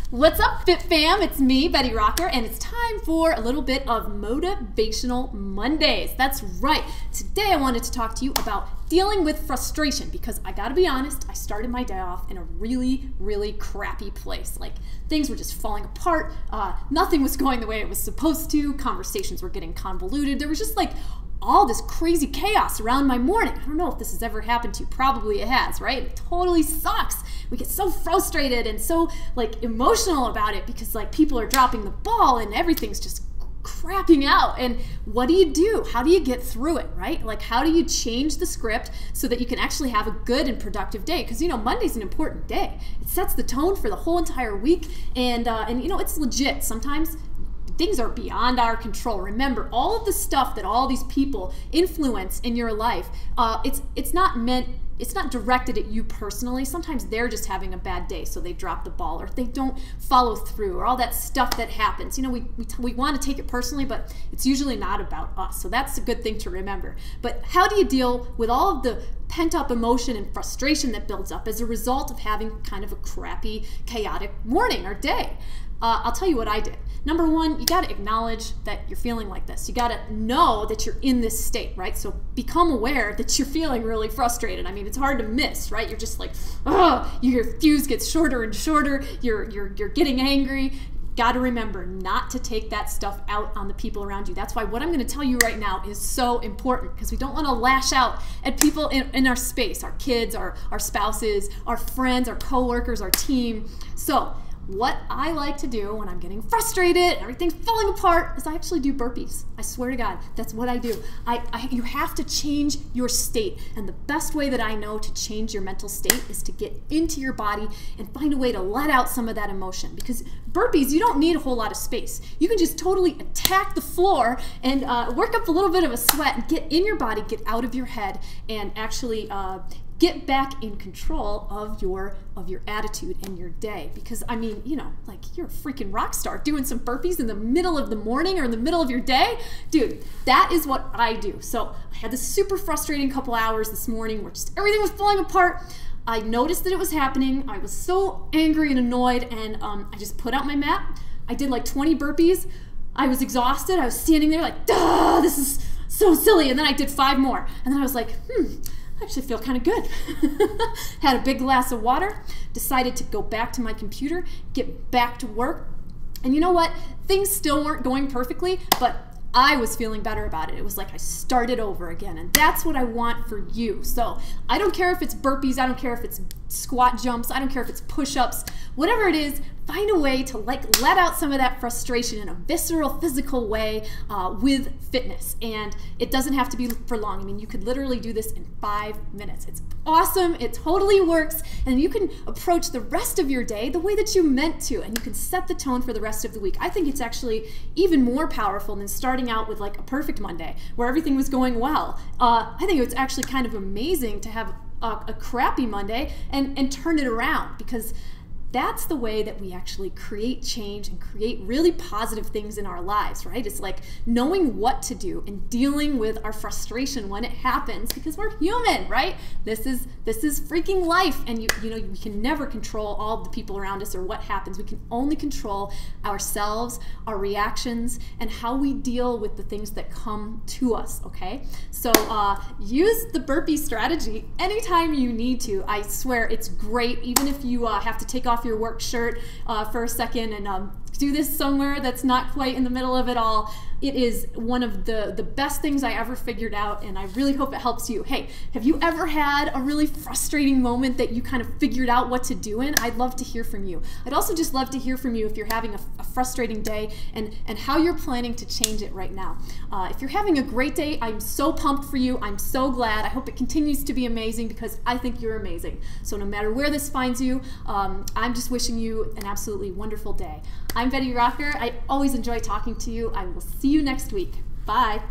What's up, Fit Fam? It's me, Betty Rocker, and it's time for a little bit of Motivational Mondays. That's right. Today I wanted to talk to you about dealing with frustration because I gotta be honest, I started my day off in a really, really crappy place. Like, things were just falling apart. Nothing was going the way it was supposed to. Conversations were getting convoluted. There was just like all this crazy chaos around my morning. I don't know if this has ever happened to you. Probably it has, right? It totally sucks. We get so frustrated and so like emotional about it because like people are dropping the ball and everything's just crapping out. And what do you do? How do you get through it, right? Like, how do you change the script so that you can actually have a good and productive day? Because, you know, Monday's an important day. It sets the tone for the whole entire week. And you know, it's legit. Sometimes things are beyond our control. Remember, all of the stuff that all these people influence in your life, it's not directed at you personally. Sometimes they're just having a bad day, so they drop the ball, or they don't follow through, or all that stuff that happens. You know, we want to take it personally, but it's usually not about us. So that's a good thing to remember. But how do you deal with all of the pent-up emotion and frustration that builds up as a result of having kind of a crappy, chaotic morning or day? I'll tell you what I did. Number one, you got to acknowledge that you're feeling like this. You got to know that you're in this state, right? So become aware that you're feeling really frustrated. I mean, it's hard to miss, right? You're just like, oh, your fuse gets shorter and shorter. You're getting angry. Got to remember not to take that stuff out on the people around you. That's why what I'm going to tell you right now is so important, because we don't want to lash out at people in our space, our kids, our spouses, our friends, our coworkers, our team. So what I like to do when I'm getting frustrated, everything's falling apart, is I actually do burpees. I swear to God, that's what I do. You have to change your state. And the best way that I know to change your mental state is to get into your body and find a way to let out some of that emotion. Because burpees, you don't need a whole lot of space. You can just totally attack the floor and work up a little bit of a sweat and get in your body, get out of your head, and actually get back in control of your attitude and your day. Because I mean, you know, like, you're a freaking rock star doing some burpees in the middle of the morning or in the middle of your day. Dude, that is what I do. So I had this super frustrating couple hours this morning where just everything was falling apart. I noticed that it was happening. I was so angry and annoyed, and I just put out my mat. I did like 20 burpees. I was exhausted. I was standing there like, duh, this is so silly. And then I did 5 more. And then I was like, I actually feel kind of good. Had a big glass of water, decided to go back to my computer, get back to work. And you know what? Things still weren't going perfectly, but I was feeling better about it. It was like I started over again, and that's what I want for you. So I don't care if it's burpees, I don't care if it's squat jumps, I don't care if it's push-ups, whatever it is, find a way to like let out some of that frustration in a visceral, physical way with fitness. And it doesn't have to be for long. I mean, you could literally do this in 5 minutes. It's awesome, it totally works, and you can approach the rest of your day the way that you meant to, and you can set the tone for the rest of the week. I think it's actually even more powerful than starting out with like a perfect Monday where everything was going well. I think it's actually kind of amazing to have a crappy Monday and turn it around, because that's the way that we actually create change and create really positive things in our lives, right? It's like knowing what to do and dealing with our frustration when it happens, because we're human, right? This is freaking life, and you know, we can never control all the people around us or what happens. We can only control ourselves, our reactions, and how we deal with the things that come to us, okay? So use the burpee strategy anytime you need to. I swear it's great, even if you have to take off your work shirt for a second and do this somewhere that's not quite in the middle of it all. It is one of the best things I ever figured out, and I really hope it helps you. Hey, have you ever had a really frustrating moment that you kind of figured out what to do in? I'd love to hear from you. I'd also just love to hear from you if you're having a frustrating day and how you're planning to change it right now. If you're having a great day, I'm so pumped for you. I'm so glad. I hope it continues to be amazing, because I think you're amazing. So no matter where this finds you, I'm just wishing you an absolutely wonderful day. I'm Betty Rocker. I always enjoy talking to you. I will see you next week. Bye.